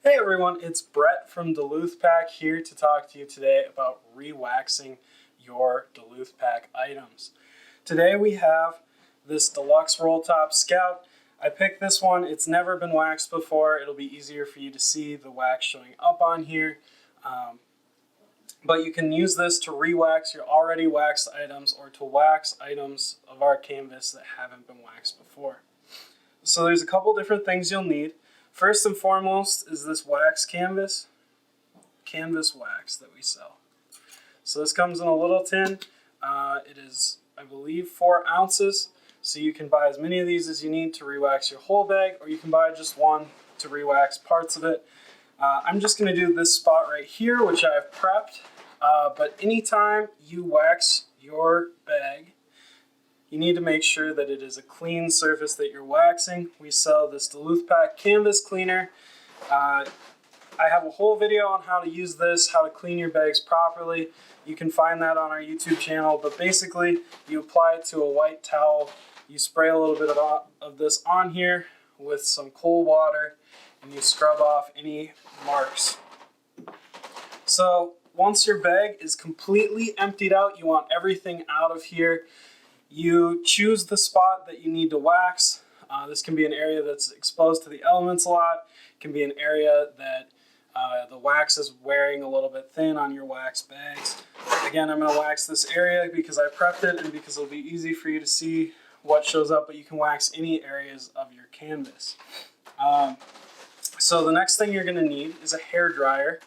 Hey everyone, it's Brett from Duluth Pack here to talk to you today about re-waxing your Duluth Pack items. Today we have this deluxe roll top Scout. I picked this one, it's never been waxed before. It'll be easier for you to see the wax showing up on here. But you can use this to re-wax your already waxed items or to wax items of our canvas that haven't been waxed before. So there's a couple different things you'll need. First and foremost is this wax canvas wax that we sell. So this comes in a little tin. It is, I believe, 4 ounces. So you can buy as many of these as you need to re-wax your whole bag, or you can buy just one to re-wax parts of it. I'm just going to do this spot right here, which I've prepped. But anytime you wax your bag, you need to make sure that it is a clean surface that you're waxing. We sell this Duluth Pack canvas cleaner. I have a whole video on how to use this, how to clean your bags properly. You can find that on our YouTube channel, but basically you apply it to a white towel. You spray a little bit of this on here with some cold water, and you scrub off any marks. So once your bag is completely emptied out, you want everything out of here. You choose the spot that you need to wax. This can be an area that's exposed to the elements a lot. It can be an area that the wax is wearing a little bit thin on your wax bags. Again, I'm going to wax this area because I prepped it and because it'll be easy for you to see what shows up, but you can wax any areas of your canvas. So the next thing you're going to need is a hair dryer.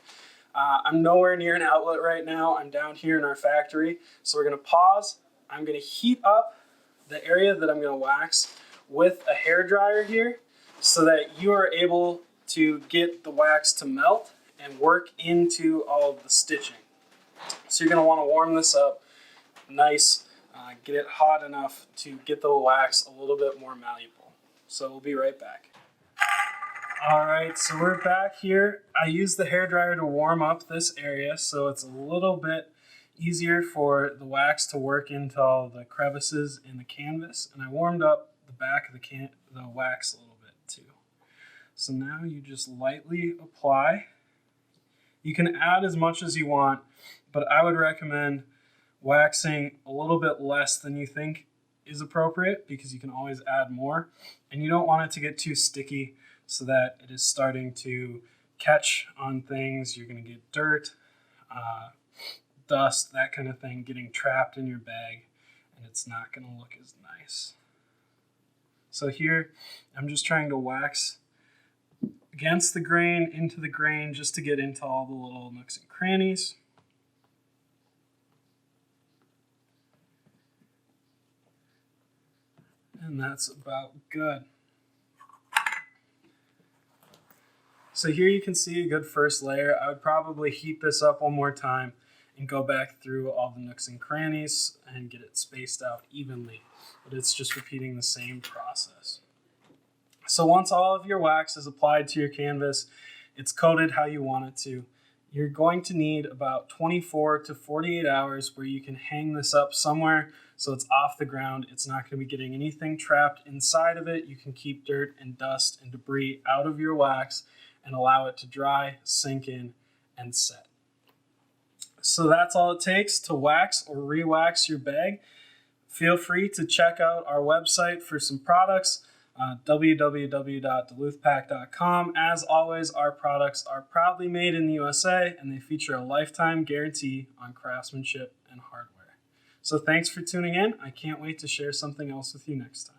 I'm nowhere near an outlet right now. I'm down here in our factory. So we're going to pause. I'm going to heat up the area that I'm going to wax with a hair dryer here so that you are able to get the wax to melt and work into all of the stitching. So you're going to want to warm this up nice, get it hot enough to get the wax a little bit more malleable. So we'll be right back. Alright, so we're back here. I use the hair dryer to warm up this area so it's a little bit easier for the wax to work into all the crevices in the canvas, and I warmed up the back of the wax a little bit too. So now you just lightly apply. You can add as much as you want, but I would recommend waxing a little bit less than you think is appropriate because you can always add more, and you don't want it to get too sticky so that it is starting to catch on things. You're going to get dirt, dust, that kind of thing getting trapped in your bag, and it's not going to look as nice. So here I'm just trying to wax against the grain, into the grain, just to get into all the little nooks and crannies. And that's about good. So here you can see a good first layer. I would probably heat this up one more time and go back through all the nooks and crannies and get it spaced out evenly. But it's just repeating the same process. So once all of your wax is applied to your canvas, it's coated how you want it to. You're going to need about 24 to 48 hours where you can hang this up somewhere so it's off the ground. It's not going to be getting anything trapped inside of it. You can keep dirt and dust and debris out of your wax and allow it to dry, sink in, and set. So that's all it takes to wax or re-wax your bag. Feel free to check out our website for some products, www.duluthpack.com. As always, our products are proudly made in the USA, and they feature a lifetime guarantee on craftsmanship and hardware. So thanks for tuning in. I can't wait to share something else with you next time.